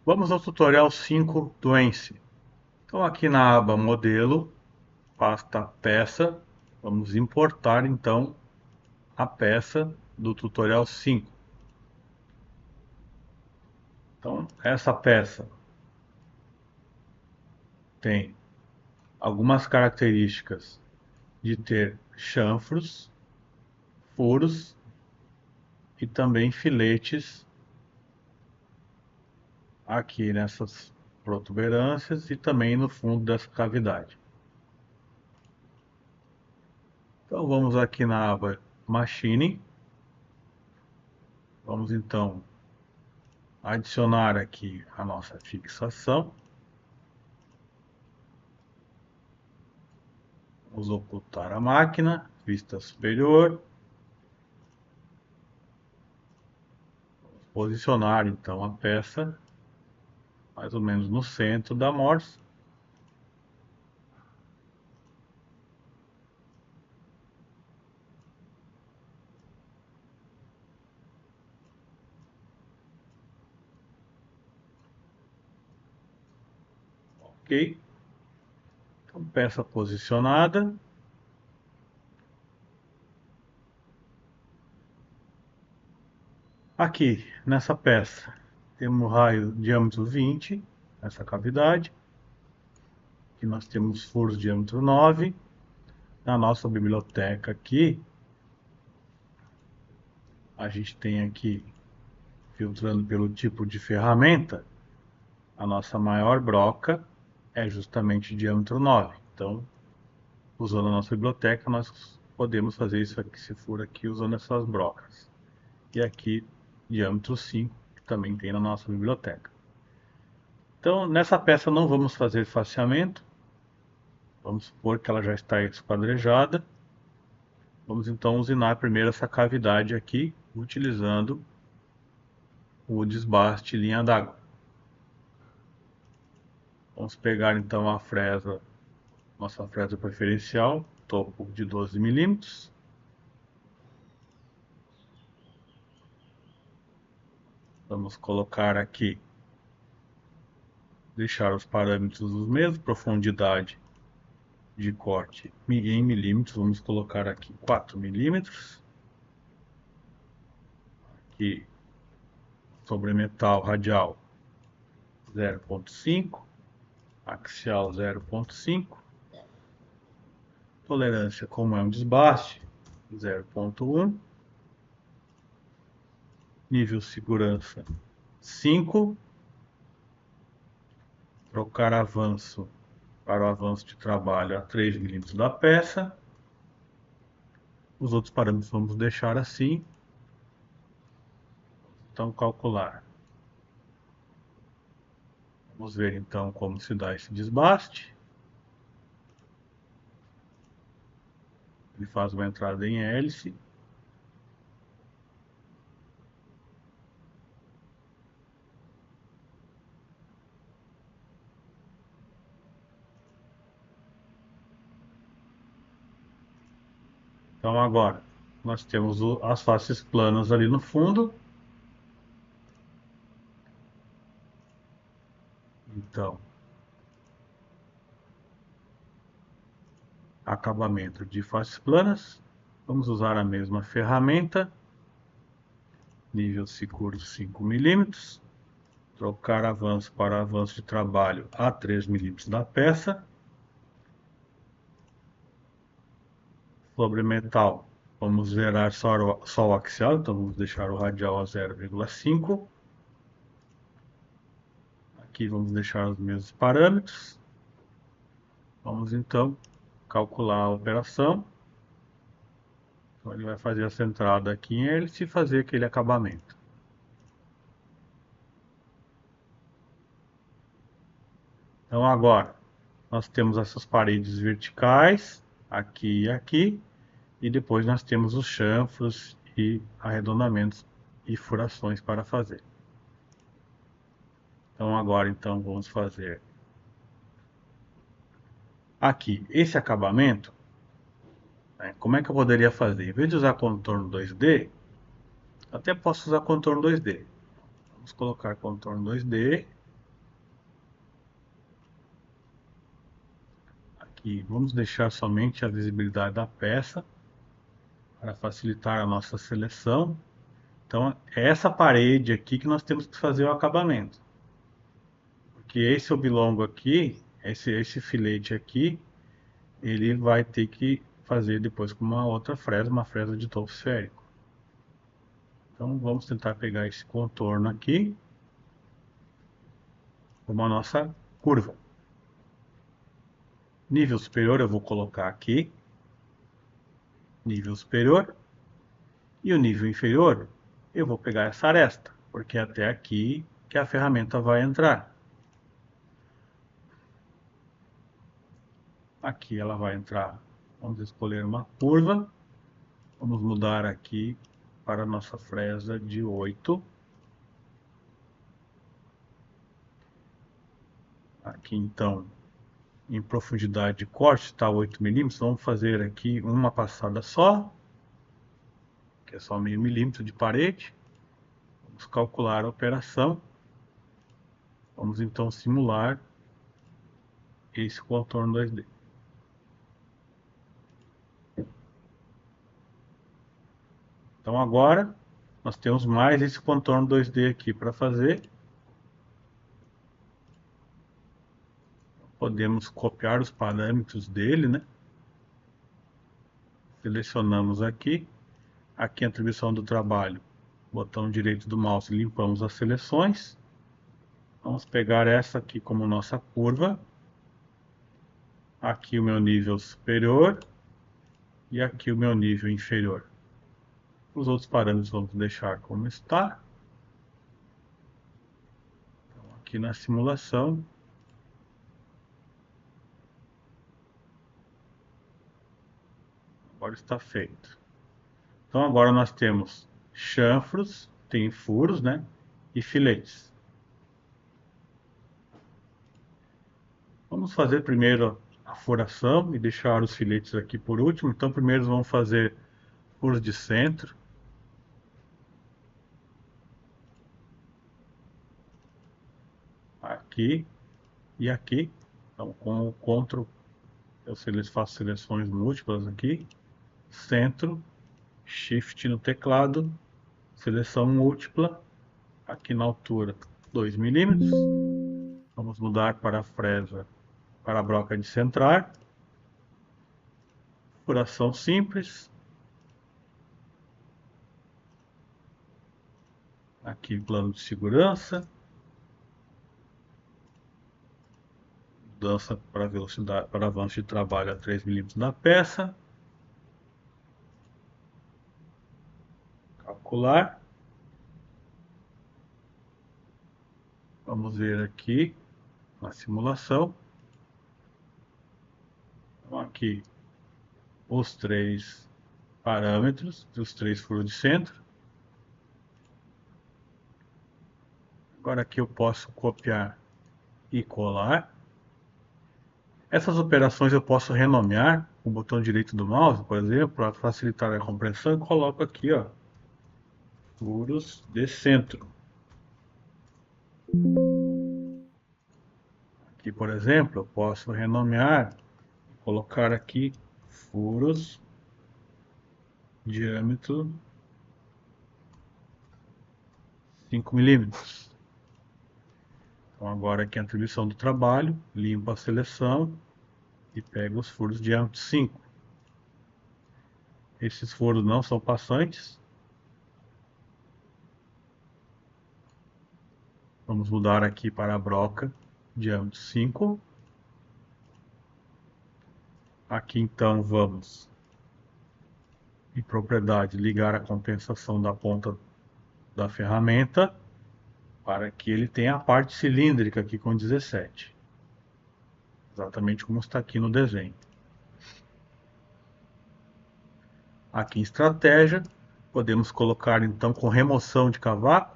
Vamos ao tutorial 5 do ENSE. Então aqui na aba modelo, pasta peça, vamos importar então a peça do tutorial 5. Então essa peça tem algumas características de ter chanfros, furos e também filetes aqui nessas protuberâncias e também no fundo dessa cavidade. Então vamos aqui na aba Machine, vamos então adicionar aqui a nossa fixação. Vamos ocultar a máquina, vista superior. Posicionar então a peça mais ou menos no centro da morsa. Ok. Então, peça posicionada. Aqui, nessa peça, temos o raio diâmetro 20, essa cavidade. Aqui nós temos furos diâmetro 9. Na nossa biblioteca aqui, a gente tem aqui, filtrando pelo tipo de ferramenta, a nossa maior broca é justamente diâmetro 9. Então, usando a nossa biblioteca, nós podemos fazer isso aqui, esse furo aqui, usando essas brocas. E aqui, diâmetro 5, que também tem na nossa biblioteca. Então, nessa peça não vamos fazer faceamento. Vamos supor que ela já está esquadrejada. Vamos então usinar primeiro essa cavidade aqui, utilizando o desbaste linha d'água. Vamos pegar então a fresa, nossa fresa preferencial, topo de 12 milímetros. Vamos colocar aqui, deixar os parâmetros os mesmos, profundidade de corte em milímetros, vamos colocar aqui 4 milímetros. Aqui, sobre metal radial 0,5, axial 0,5, tolerância, como é um desbaste, 0,1, nível segurança 5, trocar avanço para o avanço de trabalho a 3 milímetros da peça. Os outros parâmetros vamos deixar assim. Então, calcular. Vamos ver então como se dá esse desbaste. Ele faz uma entrada em hélice. Então agora nós temos as faces planas ali no fundo. Então, acabamento de faces planas. Vamos usar a mesma ferramenta. Nível seguro 5 milímetros. Trocar avanço para avanço de trabalho a 3 milímetros da peça. Sobre metal, vamos zerar só o axial, então vamos deixar o radial a 0,5. Aqui vamos deixar os mesmos parâmetros. Vamos então calcular a operação. Então ele vai fazer essa entrada aqui em hélice e fazer aquele acabamento. Então agora nós temos essas paredes verticais, aqui e aqui, e depois nós temos os chanfros e arredondamentos e furações para fazer. Então agora então vamos fazer aqui esse acabamento. Como é que eu poderia fazer? Em vez de usar contorno 2D, até posso usar contorno 2D. Vamos colocar contorno 2D. aqui, vamos deixar somente a visibilidade da peça para facilitar a nossa seleção. Então, é essa parede aqui que nós temos que fazer o acabamento. Porque esse oblongo aqui, esse filete aqui, ele vai ter que fazer depois com uma outra fresa, uma fresa de topo esférico. Então, vamos tentar pegar esse contorno aqui como a nossa curva. Nível superior eu vou colocar aqui, nível superior, e o nível inferior eu vou pegar essa aresta, porque é até aqui que a ferramenta vai entrar. Aqui ela vai entrar, vamos escolher uma curva, vamos mudar aqui para a nossa fresa de 8. Aqui então, em profundidade de corte, está 8 milímetros, vamos fazer aqui uma passada só, que é só meio milímetro de parede. Vamos calcular a operação. Vamos então simular esse contorno 2D. Então agora nós temos mais esse contorno 2D aqui para fazer. Podemos copiar os parâmetros dele, né? Selecionamos aqui. Aqui a atribuição do trabalho. Botão direito do mouse, limpamos as seleções. Vamos pegar essa aqui como nossa curva. Aqui o meu nível superior. E aqui o meu nível inferior. Os outros parâmetros vamos deixar como está. Então, aqui na simulação. Agora está feito. Então agora nós temos chanfros, tem furos, né? E filetes. Vamos fazer primeiro a furação e deixar os filetes aqui por último. Então primeiro vamos fazer furos de centro. Aqui e aqui. Então com o Ctrl eu faço seleções múltiplas aqui. Centro, Shift no teclado, seleção múltipla. Aqui na altura 2 milímetros. Vamos mudar para a fresa, para a broca de centrar. Furação simples. Aqui plano de segurança. Mudança para velocidade, para avanço de trabalho a 3 milímetros da peça. Calcular. Vamos ver aqui na simulação. Então, aqui os 3 parâmetros dos 3 furos de centro. Agora aqui eu posso copiar e colar. Essas operações eu posso renomear com o botão direito do mouse, por exemplo, para facilitar a compreensão. Eu coloco aqui, ó, furos de centro. Aqui, por exemplo, eu posso renomear, colocar aqui furos diâmetro 5 milímetros. Então agora aqui a atribuição do trabalho, limpo a seleção e pego os furos de diâmetro 5. Esses furos não são passantes. Vamos mudar aqui para a broca, diâmetro 5. Aqui então vamos, em propriedade, ligar a compensação da ponta da ferramenta para que ele tenha a parte cilíndrica aqui com 17. Exatamente como está aqui no desenho. Aqui em estratégia, podemos colocar então com remoção de cavaco.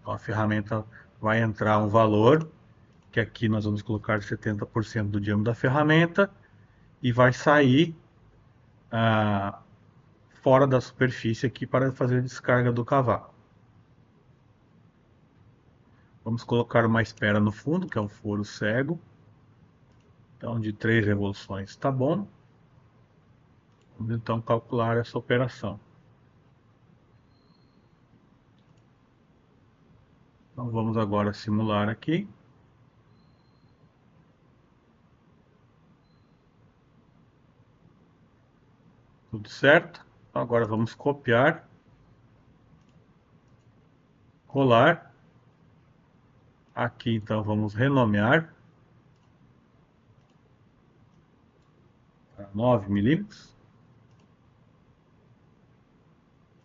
Então a ferramenta vai entrar um valor, que aqui nós vamos colocar 70% do diâmetro da ferramenta, e vai sair fora da superfície aqui para fazer a descarga do cavaco. Vamos colocar uma espera no fundo, que é um furo cego. Então, de 3 revoluções está bom. Vamos então calcular essa operação. Então, vamos agora simular aqui. Tudo certo? Então, agora vamos copiar, colar. Aqui, então, vamos renomear para 9 milímetros.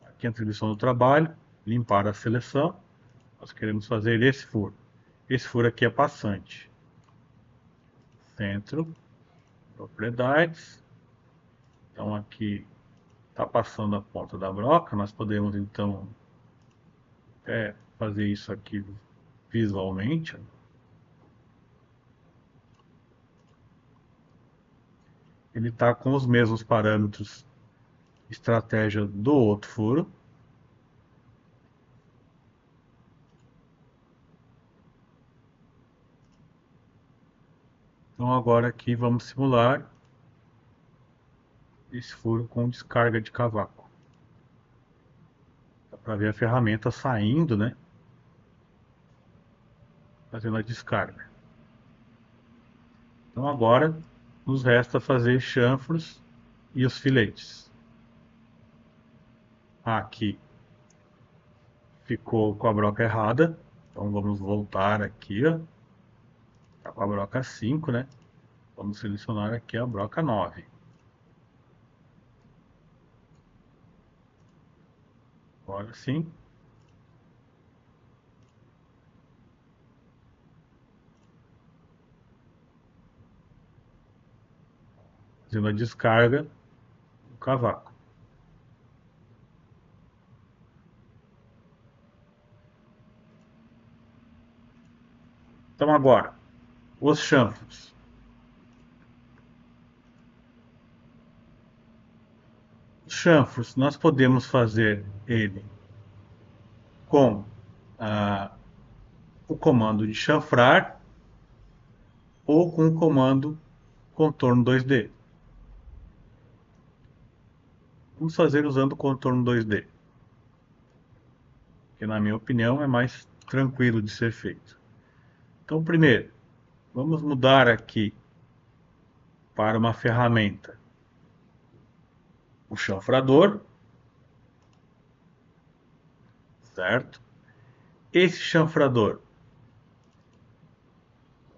Aqui a atribuição do trabalho, limpar a seleção. Nós queremos fazer esse furo. Esse furo aqui é passante. Centro, propriedades. Então aqui está passando a ponta da broca. Nós podemos então fazer isso aqui visualmente. Ele está com os mesmos parâmetros estratégia do outro furo. Então agora aqui vamos simular esse furo com descarga de cavaco. Dá para ver a ferramenta saindo, né? Fazendo a descarga. Então agora nos resta fazer chanfros e os filetes. Aqui ficou com a broca errada, então vamos voltar aqui, ó, tá com a broca 5, né? Vamos selecionar aqui a broca 9. Agora sim. Fazendo a descarga do cavaco. Então agora, os chanfros. Os chanfros, nós podemos fazer ele com o comando de chanfrar ou com o comando contorno 2D. Vamos fazer usando o contorno 2D, que na minha opinião é mais tranquilo de ser feito. Então, primeiro, vamos mudar aqui para uma ferramenta o chanfrador, certo? Esse chanfrador,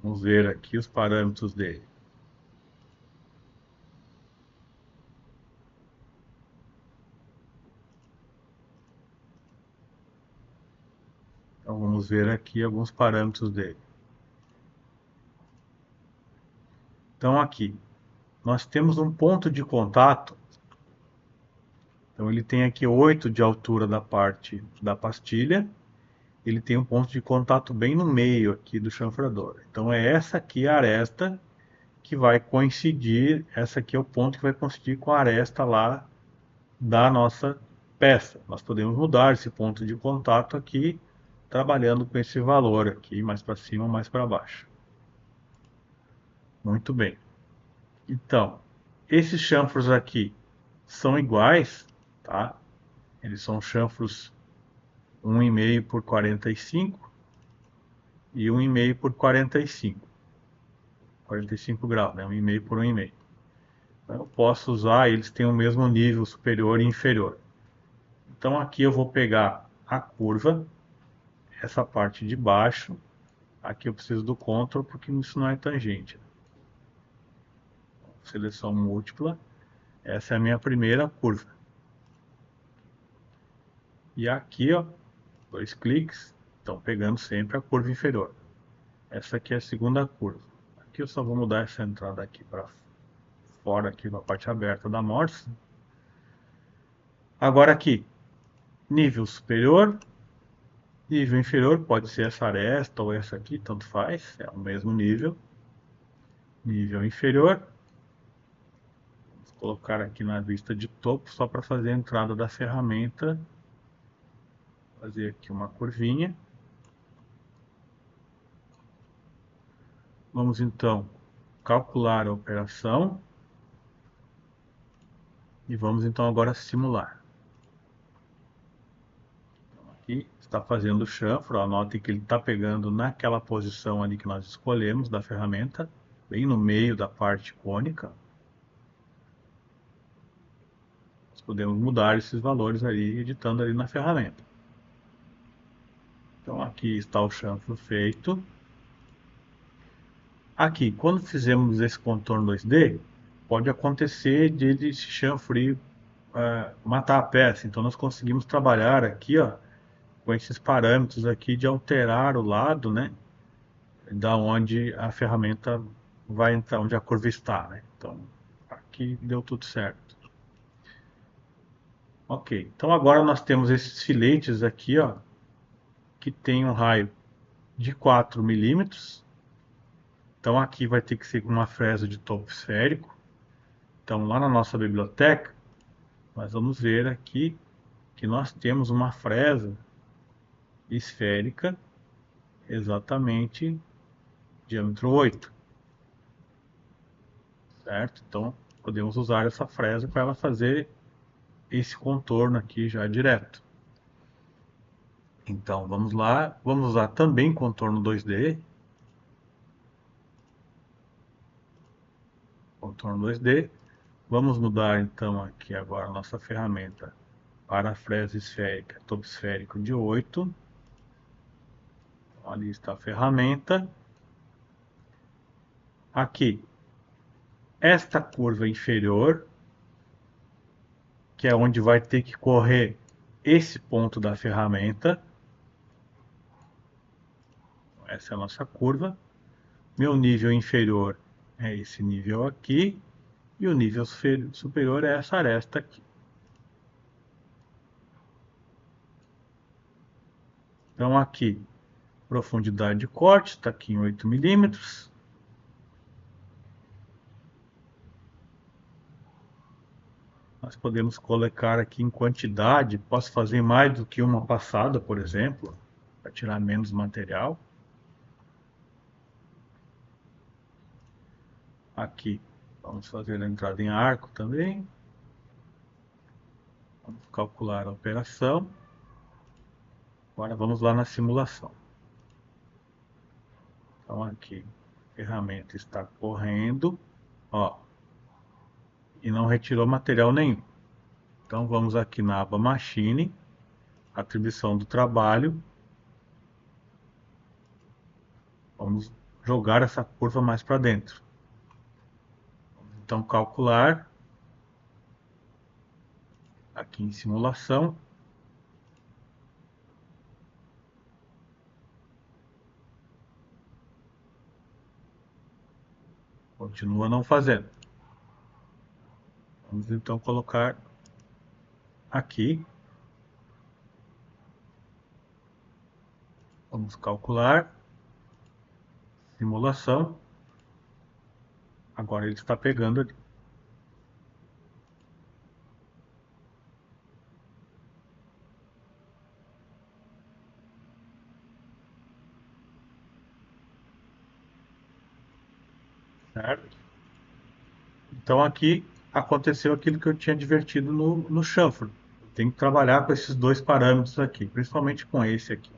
vamos ver aqui os parâmetros dele. Então vamos ver aqui alguns parâmetros dele. Então aqui, nós temos um ponto de contato. Então ele tem aqui 8 de altura da parte da pastilha. Ele tem um ponto de contato bem no meio aqui do chanfrador. Então é essa aqui a aresta que vai coincidir, essa aqui é o ponto que vai coincidir com a aresta lá da nossa peça. Nós podemos mudar esse ponto de contato aqui, trabalhando com esse valor aqui, mais para cima, mais para baixo. Muito bem. Então, esses chanfros aqui são iguais, tá? Eles são chanfros 1,5 por 45 e 1,5 por 45. 45 graus, né? 1,5 por 1,5. Então, eu posso usar, eles têm o mesmo nível superior e inferior. Então aqui eu vou pegar a curva, essa parte de baixo, aqui eu preciso do Ctrl porque isso não é tangente. Seleção múltipla, essa é a minha primeira curva. E aqui, ó, 2 cliques, então pegando sempre a curva inferior. Essa aqui é a segunda curva. Aqui eu só vou mudar essa entrada aqui para fora, aqui na parte aberta da morsa. Agora aqui, nível superior, nível inferior, pode ser essa aresta ou essa aqui, tanto faz, é o mesmo nível. Nível inferior, vamos colocar aqui na vista de topo, só para fazer a entrada da ferramenta. Fazer aqui uma curvinha. Vamos então calcular a operação e vamos então agora simular. Então, aqui está fazendo o chanfro, ó, notem que ele está pegando naquela posição ali que nós escolhemos da ferramenta, bem no meio da parte cônica. Nós podemos mudar esses valores ali, editando ali na ferramenta. Então aqui está o chanfro feito. Aqui, quando fizemos esse contorno 2D, pode acontecer de ele se chanfrir, matar a peça. Então nós conseguimos trabalhar aqui, ó, com esses parâmetros aqui de alterar o lado, né, da onde a ferramenta vai entrar, onde a curva está, né? Então aqui deu tudo certo. Ok, então agora nós temos esses filetes aqui, ó, que tem um raio de 4 milímetros. Então aqui vai ter que ser uma fresa de topo esférico. Então lá na nossa biblioteca, nós vamos ver aqui que nós temos uma fresa esférica exatamente diâmetro 8, certo? Então podemos usar essa fresa para ela fazer esse contorno aqui já direto. Então vamos lá, vamos usar também contorno 2D. Contorno 2D. Vamos mudar então aqui agora a nossa ferramenta para a fresa esférica, topo esférico de 8. Ali está a ferramenta. Aqui, esta curva inferior, que é onde vai ter que correr esse ponto da ferramenta. Essa é a nossa curva. Meu nível inferior é esse nível aqui. E o nível superior é essa aresta aqui. Então aqui, profundidade de corte, está aqui em 8 milímetros. Nós podemos colocar aqui em quantidade, posso fazer mais do que uma passada, por exemplo, para tirar menos material. Aqui, vamos fazer a entrada em arco também. Vamos calcular a operação. Agora vamos lá na simulação. Então aqui, a ferramenta está correndo, ó, e não retirou material nenhum. Então vamos aqui na aba Machine, atribuição do trabalho. Vamos jogar essa curva mais para dentro. Então calcular, aqui em simulação. Continua não fazendo. Vamos então colocar aqui. Vamos calcular. Simulação. Agora ele está pegando ali. Certo? Então aqui aconteceu aquilo que eu tinha advertido no chanfro. Tem que trabalhar com esses dois parâmetros aqui, principalmente com esse aqui.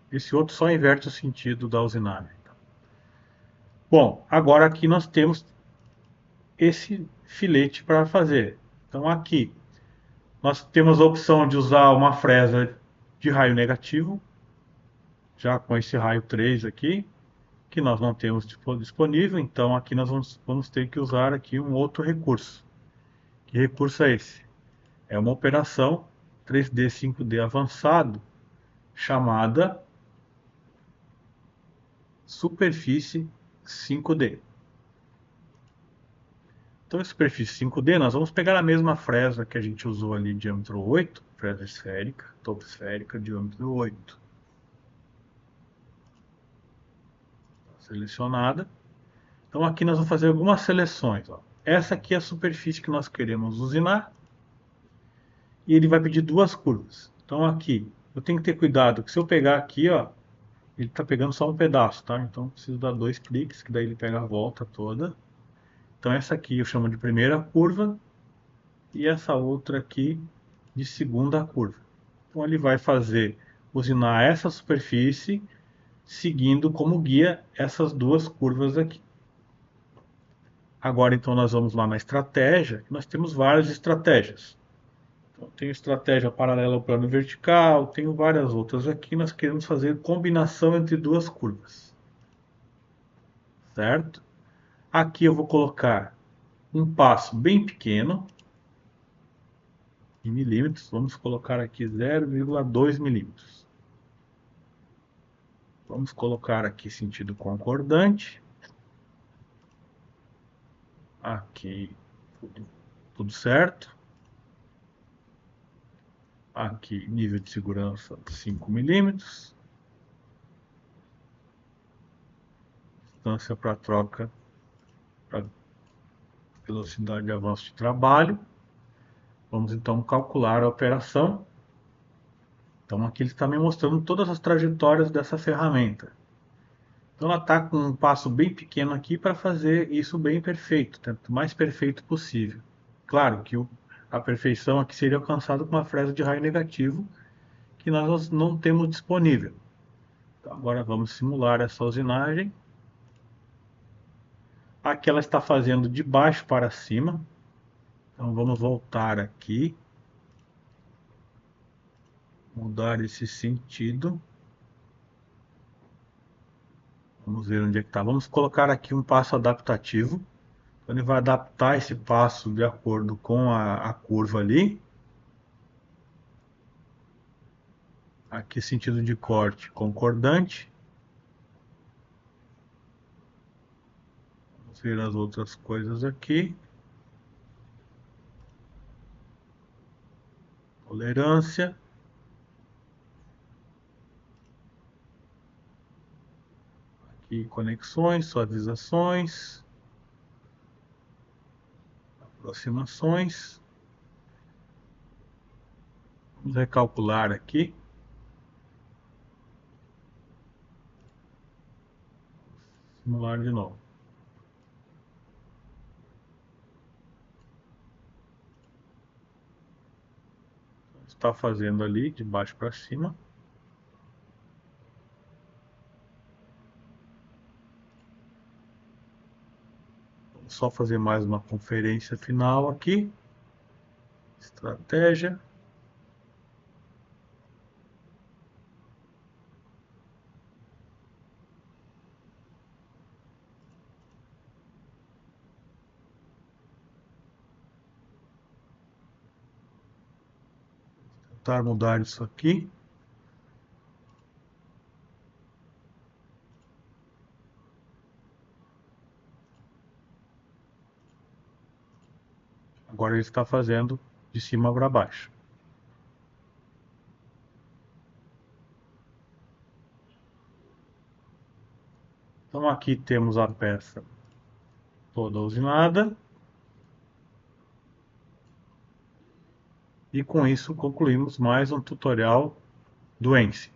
Esse outro só inverte o sentido da usinagem. Bom, agora aqui nós temos esse filete para fazer. Então aqui nós temos a opção de usar uma fresa de raio negativo, já com esse raio 3 aqui, que nós não temos disponível, então aqui nós vamos ter que usar aqui um outro recurso. Que recurso é esse? É uma operação 3D 5D avançado chamada superfície 5D. Então, em superfície 5D, nós vamos pegar a mesma fresa que a gente usou ali, diâmetro 8, fresa esférica, topo esférica, diâmetro 8. Selecionada. Então, aqui nós vamos fazer algumas seleções. Ó. Essa aqui é a superfície que nós queremos usinar. E ele vai pedir duas curvas. Então, aqui, eu tenho que ter cuidado que se eu pegar aqui, ó, ele está pegando só um pedaço, tá? Então preciso dar 2 cliques, que daí ele pega a volta toda. Então essa aqui eu chamo de primeira curva e essa outra aqui de segunda curva. Então ele vai fazer usinar essa superfície seguindo como guia essas duas curvas aqui. Agora então nós vamos lá na estratégia, nós temos várias estratégias. Então, tenho estratégia paralela ao plano vertical, tenho várias outras aqui, nós queremos fazer combinação entre duas curvas. Certo? Aqui eu vou colocar um passo bem pequeno, em milímetros, vamos colocar aqui 0,2 milímetros. Vamos colocar aqui sentido concordante. Aqui tudo certo. Aqui nível de segurança 5 milímetros. Distância para troca, para velocidade de avanço de trabalho. Vamos então calcular a operação. Então aqui ele está me mostrando todas as trajetórias dessa ferramenta. Então ela está com um passo bem pequeno aqui para fazer isso bem perfeito, tanto mais perfeito possível. Claro que a perfeição aqui seria alcançada com uma fresa de raio negativo, que nós não temos disponível. Então, agora vamos simular essa usinagem. Aqui ela está fazendo de baixo para cima. Então vamos voltar aqui. Mudar esse sentido. Vamos ver onde é que está. Vamos colocar aqui um passo adaptativo. Então, ele vai adaptar esse passo de acordo com a curva ali. Aqui sentido de corte concordante. Vamos ver as outras coisas aqui. Tolerância. Aqui conexões, suavizações. Aproximações. Vamos recalcular aqui. Simular de novo. Está fazendo ali de baixo para cima. Vou só fazer mais uma conferência final aqui. Estratégia. Tentar mudar isso aqui. Agora ele está fazendo de cima para baixo. Então aqui temos a peça toda usinada. E com isso concluímos mais um tutorial do ENSE.